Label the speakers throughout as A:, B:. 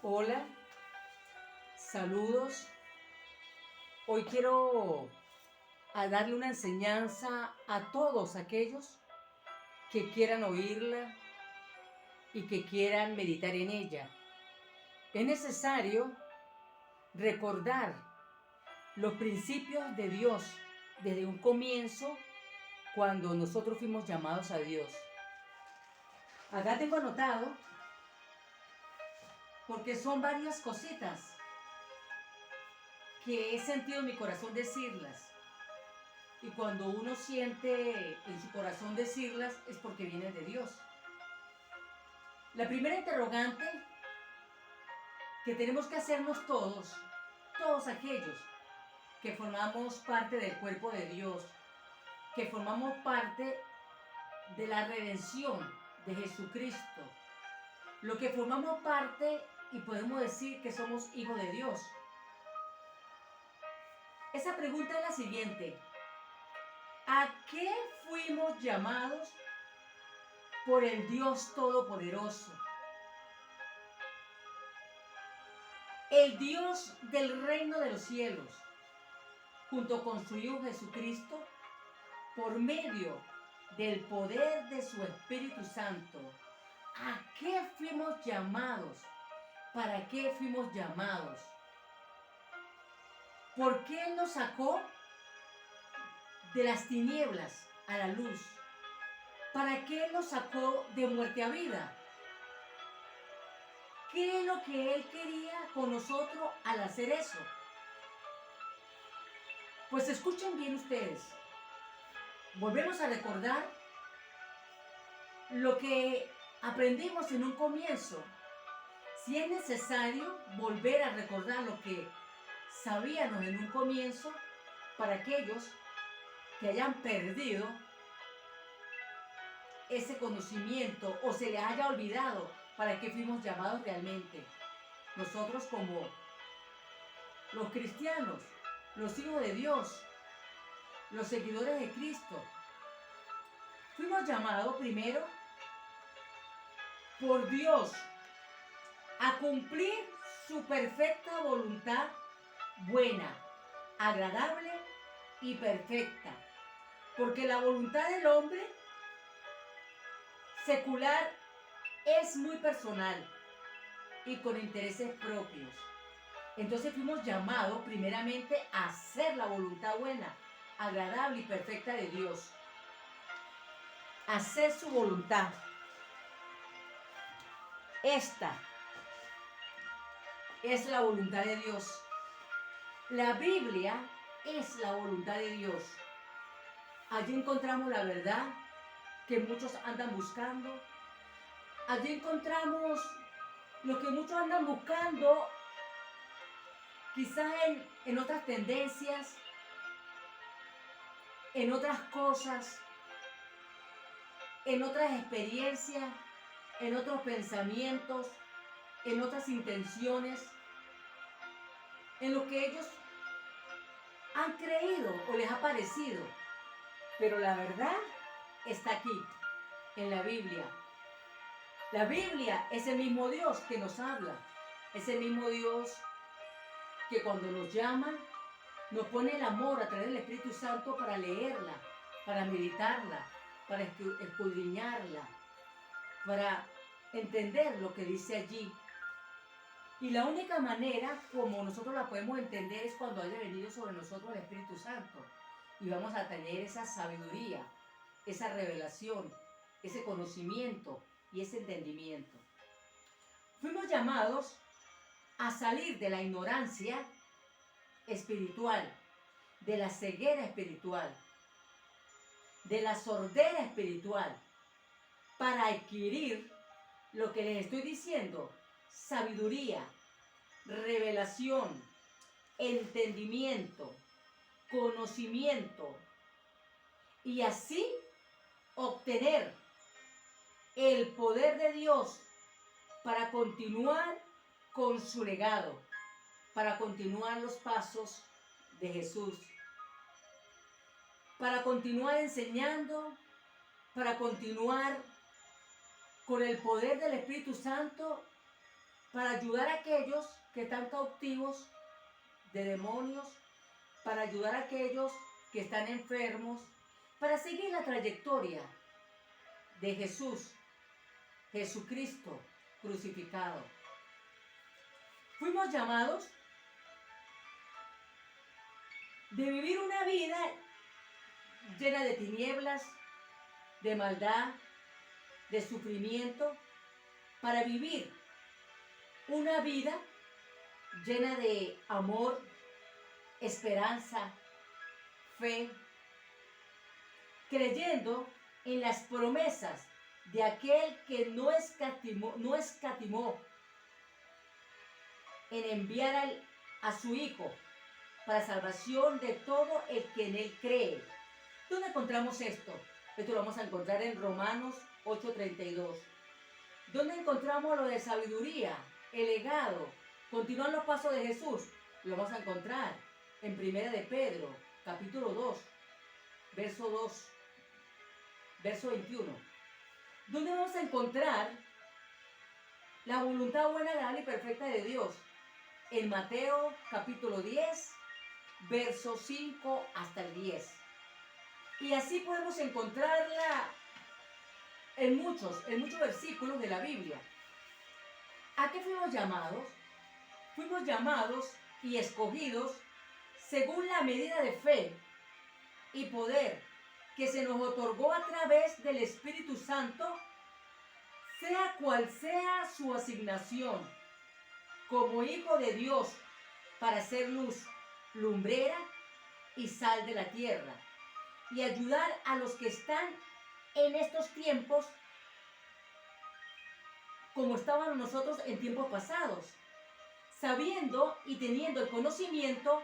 A: Hola, saludos. Hoy quiero darle una enseñanza a todos aquellos que quieran oírla y que quieran meditar en ella. Es necesario recordar los principios de Dios desde un comienzo cuando nosotros fuimos llamados a Dios. Acá tengo anotado porque son varias cositas que he sentido en mi corazón decirlas. Y cuando uno siente en su corazón decirlas es porque vienen de Dios. La primera interrogante que tenemos que hacernos todos aquellos que formamos parte del cuerpo de Dios, que formamos parte de la redención de Jesucristo, lo que formamos parte y podemos decir que somos hijos de Dios. Esa pregunta es la siguiente: ¿a qué fuimos llamados por el Dios Todopoderoso? El Dios del reino de los cielos, junto con su Hijo Jesucristo, por medio del poder de su Espíritu Santo. ¿A qué fuimos llamados? ¿Para qué fuimos llamados? ¿Por qué Él nos sacó de las tinieblas a la luz? ¿Para qué Él nos sacó de muerte a vida? ¿Qué es lo que Él quería con nosotros al hacer eso? Pues escuchen bien ustedes. Volvemos a recordar lo que aprendimos en un comienzo. Si es necesario volver a recordar lo que sabíamos en un comienzo, para aquellos que hayan perdido ese conocimiento o se les haya olvidado para qué fuimos llamados realmente. Nosotros como los cristianos, los hijos de Dios, los seguidores de Cristo, fuimos llamados primero por Dios a cumplir su perfecta voluntad buena, agradable y perfecta. Porque la voluntad del hombre secular es muy personal y con intereses propios. Entonces fuimos llamados primeramente a hacer la voluntad buena, agradable y perfecta de Dios. Hacer su voluntad. Esta es la voluntad de Dios. La Biblia es la voluntad de Dios. Allí encontramos la verdad que muchos andan buscando. Allí encontramos lo que muchos andan buscando, quizás en otras tendencias, en otras cosas, en otras experiencias, en otros pensamientos, en otras intenciones, en lo que ellos han creído o les ha parecido. Pero la verdad está aquí, en la Biblia. La Biblia es el mismo Dios que nos habla, es el mismo Dios que cuando nos llama, nos pone el amor a través del Espíritu Santo para leerla, para meditarla, para escudriñarla, para entender lo que dice allí. Y la única manera como nosotros la podemos entender es cuando haya venido sobre nosotros el Espíritu Santo. Y vamos a tener esa sabiduría, esa revelación, ese conocimiento y ese entendimiento. Fuimos llamados a salir de la ignorancia espiritual, de la ceguera espiritual, de la sordera espiritual, para adquirir lo que les estoy diciendo: sabiduría, revelación, entendimiento, conocimiento, y así obtener el poder de Dios para continuar con su legado, para continuar los pasos de Jesús, para continuar enseñando, para continuar con el poder del Espíritu Santo para ayudar a aquellos que están cautivos de demonios, para ayudar a aquellos que están enfermos, para seguir la trayectoria de Jesucristo crucificado. Fuimos llamados de vivir una vida llena de tinieblas, de maldad, de sufrimiento, para vivir una vida llena de amor, esperanza, fe, creyendo en las promesas de aquel que no escatimó en enviar a su Hijo para salvación de todo el que en Él cree. ¿Dónde encontramos esto? Esto lo vamos a encontrar en Romanos 8:32. ¿Dónde encontramos lo de sabiduría, el legado, continuar los pasos de Jesús? Lo vamos a encontrar en 1 de Pedro, capítulo 2, verso 21. ¿Dónde vamos a encontrar la voluntad buena, agradable y perfecta de Dios? En Mateo, capítulo 10, verso 5 hasta el 10. Y así podemos encontrarla en muchos versículos de la Biblia. ¿A qué fuimos llamados? Fuimos llamados y escogidos según la medida de fe y poder que se nos otorgó a través del Espíritu Santo, sea cual sea su asignación, como hijo de Dios, para ser luz, lumbrera y sal de la tierra, y ayudar a los que están en estos tiempos como estábamos nosotros en tiempos pasados, sabiendo y teniendo el conocimiento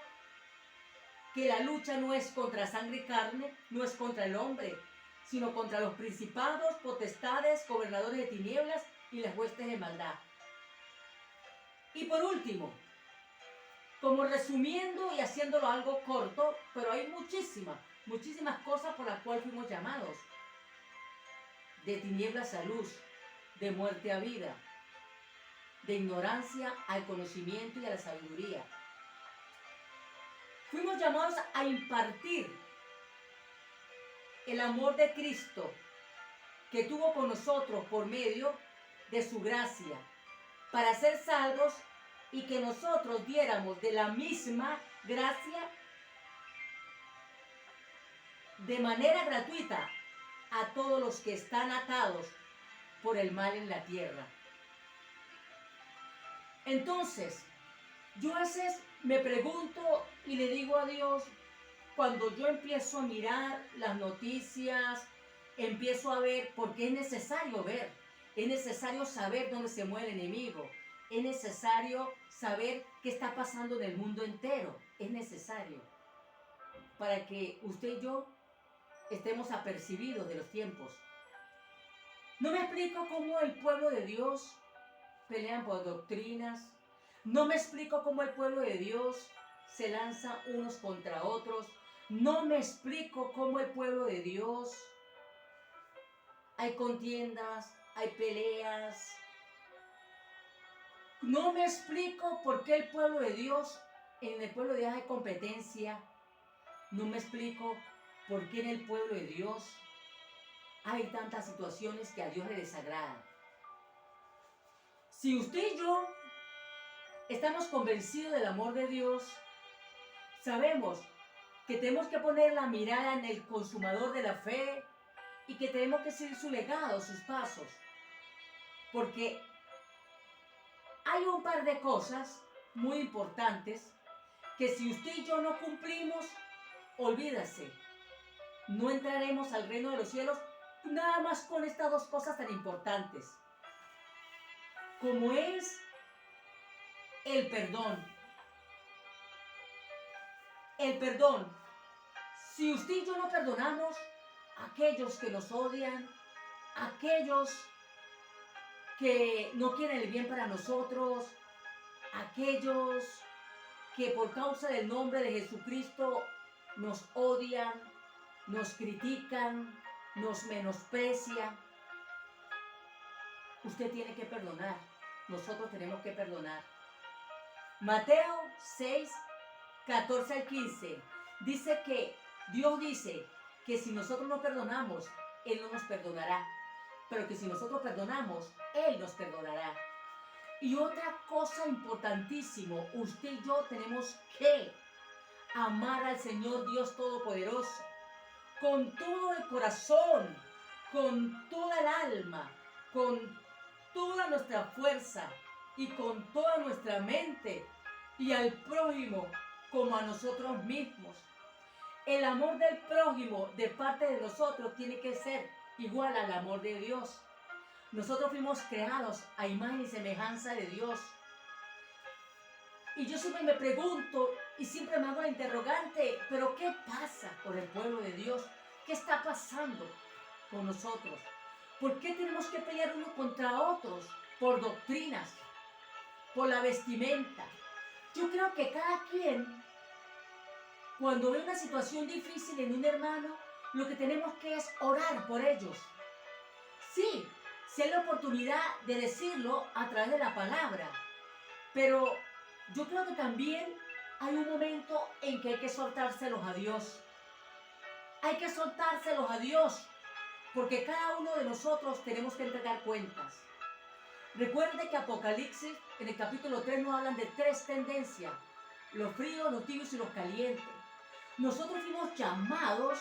A: que la lucha no es contra sangre y carne, no es contra el hombre, sino contra los principados, potestades, gobernadores de tinieblas y las huestes de maldad. Y por último, como resumiendo y haciéndolo algo corto, pero hay muchísimas cosas por las cuales fuimos llamados. De tinieblas a luz, de muerte a vida, de ignorancia al conocimiento y a la sabiduría. Fuimos llamados a impartir el amor de Cristo que tuvo con nosotros por medio de su gracia, para ser salvos y que nosotros diéramos de la misma gracia de manera gratuita a todos los que están atados por el mal en la tierra. Entonces, yo a veces me pregunto y le digo a Dios, cuando yo empiezo a mirar las noticias, empiezo a ver, porque es necesario ver, es necesario saber dónde se mueve el enemigo, es necesario saber qué está pasando en el mundo entero, es necesario para que usted y yo estemos apercibidos de los tiempos. No me explico cómo el pueblo de Dios pelean por doctrinas. No me explico cómo el pueblo de Dios se lanza unos contra otros. No me explico cómo el pueblo de Dios hay contiendas, hay peleas. No me explico por qué el pueblo de Dios, en el pueblo de Dios hay competencia. No me explico por qué en el pueblo de Dios hay tantas situaciones que a Dios le desagradan. Si usted y yo estamos convencidos del amor de Dios, sabemos que tenemos que poner la mirada en el consumador de la fe y que tenemos que seguir su legado, sus pasos. Porque hay un par de cosas muy importantes que si usted y yo no cumplimos, olvídase, no entraremos al reino de los cielos nada más con estas dos cosas tan importantes, como es el perdón. El perdón. Si usted y yo no perdonamos a aquellos que nos odian, a aquellos que no quieren el bien para nosotros, a aquellos que por causa del nombre de Jesucristo nos odian, nos critican, nos menosprecian, usted tiene que perdonar. nosotros tenemos que perdonar. Mateo 6, 14 al 15 dice que Dios dice que si nosotros no perdonamos, Él no nos perdonará, pero que si nosotros perdonamos, Él nos perdonará. Y otra cosa importantísima, usted y yo tenemos que amar al Señor Dios Todopoderoso con todo el corazón, con toda el alma, con toda nuestra fuerza y con toda nuestra mente, y al prójimo como a nosotros mismos. El amor del prójimo de parte de nosotros tiene que ser igual al amor de Dios. Nosotros fuimos creados a imagen y semejanza de Dios. Y yo siempre me pregunto y siempre me hago la interrogante, ¿pero qué pasa con el pueblo de Dios? ¿Qué está pasando con nosotros? ¿Por qué tenemos que pelear unos contra otros? Por doctrinas, por la vestimenta. Yo creo que cada quien, cuando ve una situación difícil en un hermano, lo que tenemos que es orar por ellos. Sí, si hay la oportunidad de decirlo a través de la palabra, pero yo creo que también hay un momento en que hay que soltárselos a Dios. Hay que soltárselos a Dios, porque cada uno de nosotros tenemos que entregar cuentas. Recuerde que Apocalipsis, en el capítulo 3, nos hablan de 3 tendencias: los fríos, los tibios y los calientes. Nosotros fuimos llamados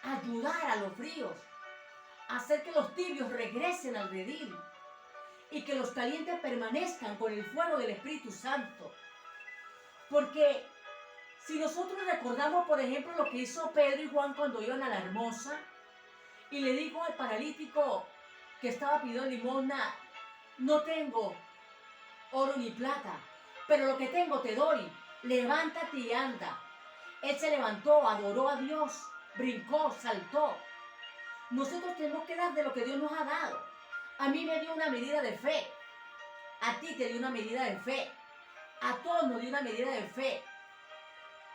A: a ayudar a los fríos, a hacer que los tibios regresen al redil y que los calientes permanezcan con el fuego del Espíritu Santo. Porque si nosotros recordamos, por ejemplo, lo que hizo Pedro y Juan cuando iban a la Hermosa y le dijo al paralítico que estaba pidiendo limosna: no tengo oro ni plata, pero lo que tengo te doy, levántate y anda. Él se levantó, adoró a Dios, brincó, saltó. Nosotros tenemos que dar de lo que Dios nos ha dado. A mí me dio una medida de fe, a ti te dio una medida de fe, a todos nos dio una medida de fe.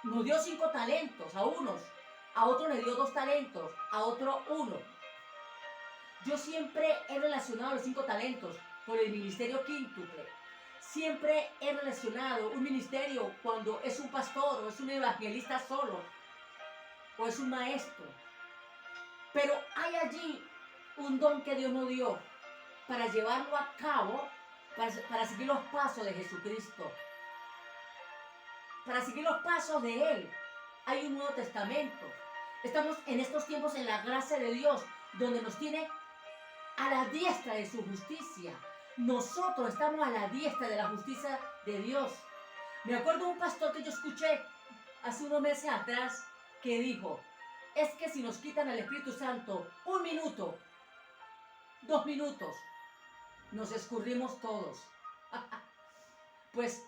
A: Nos dio 5 talentos a unos, a otros le dio 2 talentos, a otro 1. Yo siempre he relacionado los 5 talentos con el ministerio quíntuple. Siempre he relacionado un ministerio cuando es un pastor o es un evangelista solo o es un maestro. Pero hay allí un don que Dios nos dio para llevarlo a cabo, para seguir los pasos de Jesucristo. Para seguir los pasos de Él. Hay un Nuevo Testamento. Estamos en estos tiempos en la gracia de Dios, donde nos tiene a la diestra de su justicia. Nosotros estamos a la diestra de la justicia de Dios. Me acuerdo de un pastor que yo escuché hace unos meses atrás que dijo: es que si nos quitan al Espíritu Santo 1 minuto, 2 minutos, nos escurrimos todos. Pues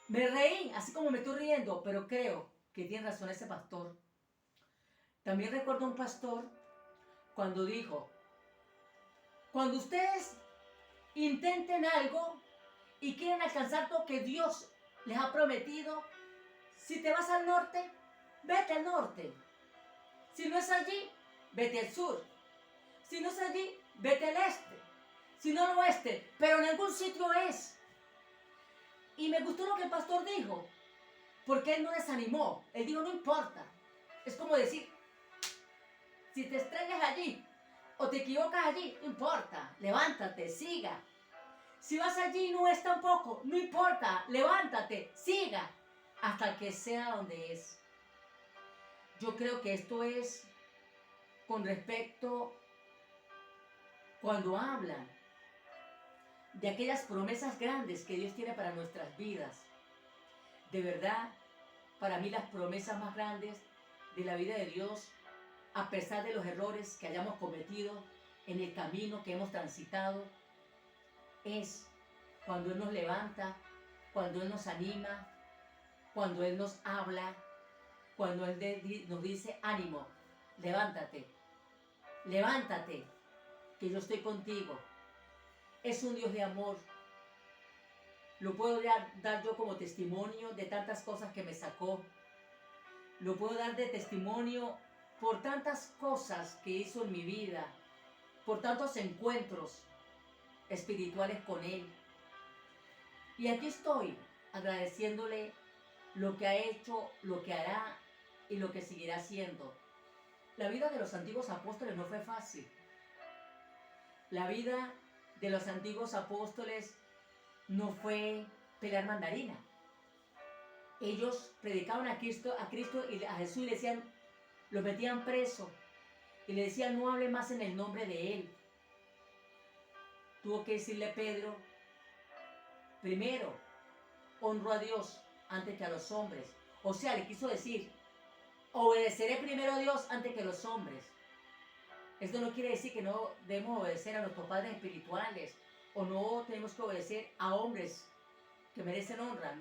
A: me reí, así como me estoy riendo, pero creo que tiene razón ese pastor. También recuerdo un pastor cuando dijo: cuando ustedes intenten algo y quieren alcanzar lo que Dios les ha prometido, si te vas al norte, vete al norte. Si no es allí, vete al sur. Si no es allí, vete al este. Si no al oeste, pero en algún sitio es. Y me gustó lo que el pastor dijo, porque él no desanimó. Él dijo: no importa. Es como decir, si te estrellas allí o te equivocas allí, no importa, levántate, siga. Si vas allí y no es tampoco, no importa, levántate, siga, hasta que sea donde es. Yo creo que esto es con respecto cuando hablan de aquellas promesas grandes que Dios tiene para nuestras vidas. De verdad, para mí las promesas más grandes de la vida de Dios, a pesar de los errores que hayamos cometido en el camino que hemos transitado, es cuando Él nos levanta, cuando Él nos anima, cuando Él nos habla, cuando Él nos dice: ánimo, levántate, levántate, que yo estoy contigo. Es un Dios de amor. Lo puedo dar yo como testimonio de tantas cosas que me sacó. Lo puedo dar de testimonio por tantas cosas que hizo en mi vida, por tantos encuentros espirituales con Él. Y aquí estoy agradeciéndole lo que ha hecho, lo que hará y lo que seguirá haciendo. La vida de los antiguos apóstoles no fue fácil. La vida de los antiguos apóstoles no fue pelar mandarina. Ellos predicaban a Cristo y a Jesús y le decían, lo metían preso y le decían no hable más en el nombre de él. Tuvo que decirle Pedro, primero honro a Dios antes que a los hombres. O sea, le quiso decir, obedeceré primero a Dios antes que a los hombres. Esto no quiere decir que no debemos obedecer a nuestros padres espirituales o no tenemos que obedecer a hombres que merecen honra.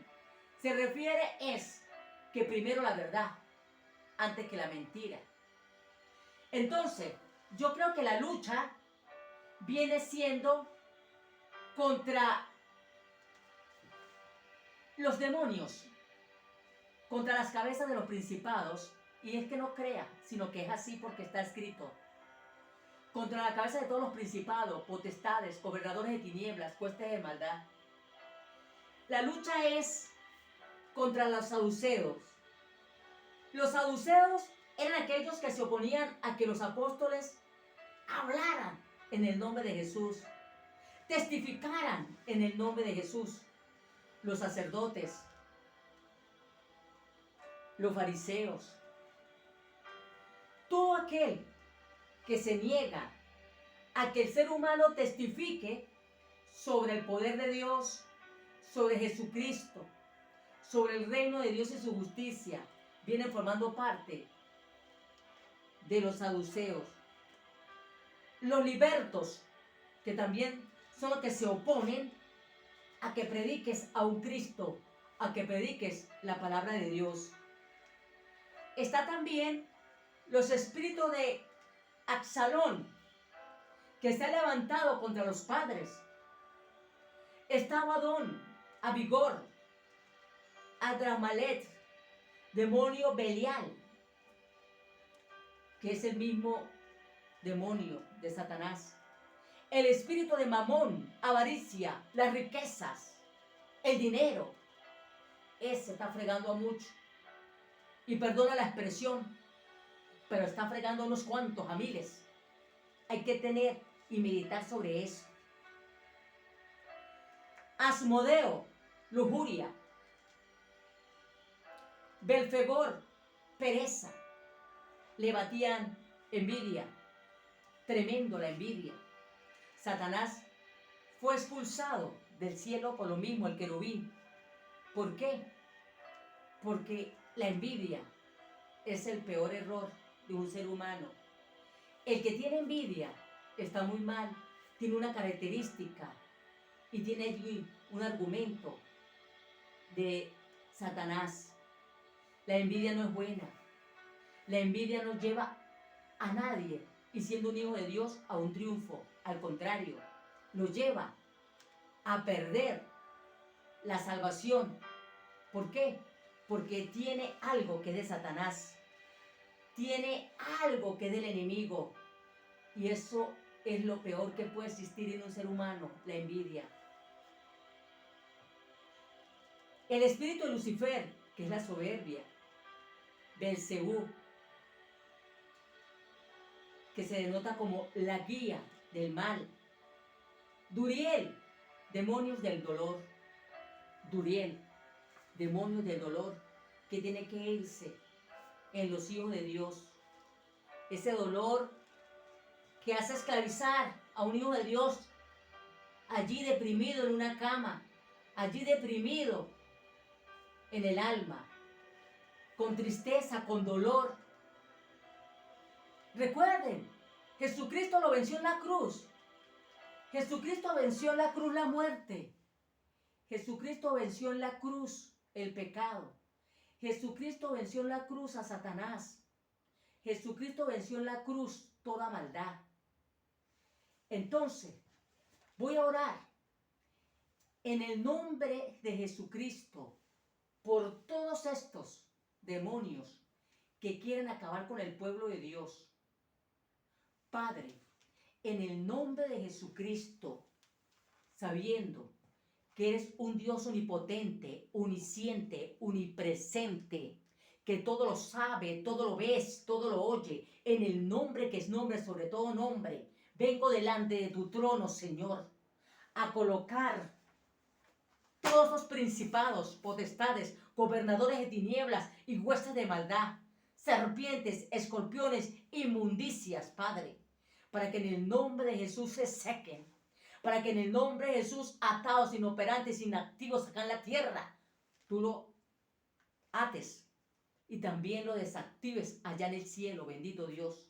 A: Se refiere es que primero la verdad antes que la mentira. Entonces, yo creo que la lucha viene siendo contra los demonios, contra las cabezas de los principados, y es que no crea, sino que es así porque está escrito. Contra la cabeza de todos los principados, potestades, gobernadores de tinieblas, huestes de maldad. La lucha es contra los saduceos. Los saduceos eran aquellos que se oponían a que los apóstoles hablaran en el nombre de Jesús, testificaran en el nombre de Jesús. Los sacerdotes, los fariseos, todo aquel que se niega a que el ser humano testifique sobre el poder de Dios, sobre Jesucristo, sobre el reino de Dios y su justicia, vienen formando parte de los saduceos. Los libertos, que también son los que se oponen a que prediques a un Cristo, a que prediques la palabra de Dios. Está también los espíritus de Absalón, que se ha levantado contra los padres. Está Abadón, Abigor, Adramalet, demonio Belial, que es el mismo demonio de Satanás. El espíritu de Mamón, avaricia, las riquezas, el dinero. Ese está fregando a muchos. Y perdona la expresión, pero está fregando a unos cuantos, a miles. Hay que tener y meditar sobre eso. Asmodeo, lujuria. Belfegor, pereza. Le batían envidia. Tremendo la envidia. Satanás fue expulsado del cielo por lo mismo, el querubín. ¿Por qué? Porque la envidia es el peor error de un ser humano. El que tiene envidia está muy mal, tiene una característica y tiene allí un argumento de Satanás. La envidia no es buena. La envidia no lleva a nadie, y siendo un hijo de Dios, a un triunfo. Al contrario, lo lleva a perder la salvación. ¿Por qué? Porque tiene algo que es de Satanás. Tiene algo que es del enemigo. Y eso es lo peor que puede existir en un ser humano, la envidia. El espíritu de Lucifer, que es la soberbia. Belcebú, que se denota como la guía del mal. Duriel, demonios del dolor. Duriel, demonios del dolor, que tiene que irse en los hijos de Dios. Ese dolor que hace esclavizar a un hijo de Dios allí deprimido en una cama, allí deprimido en el alma, con tristeza, con dolor. Recuerden, Jesucristo lo venció en la cruz. Jesucristo venció en la cruz la muerte. Jesucristo venció en la cruz el pecado. Jesucristo venció en la cruz a Satanás. Jesucristo venció en la cruz toda maldad. Entonces, voy a orar en el nombre de Jesucristo por todos estos demonios que quieren acabar con el pueblo de Dios. Padre, en el nombre de Jesucristo, sabiendo que eres un Dios omnipotente, omnisciente, omnipresente, que todo lo sabe, todo lo ves, todo lo oye, en el nombre que es nombre sobre todo nombre. Vengo delante de tu trono, Señor, a colocar todos los principados, potestades, gobernadores de tinieblas y huestes de maldad, serpientes, escorpiones, inmundicias, Padre, para que en el nombre de Jesús se sequen, para que en el nombre de Jesús, atados, inoperantes, inactivos acá en la tierra, tú lo ates y también lo desactives allá en el cielo, bendito Dios.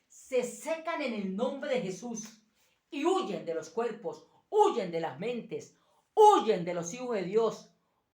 A: Se secan en el nombre de Jesús y huyen de los cuerpos, huyen de las mentes, huyen de los hijos de Dios,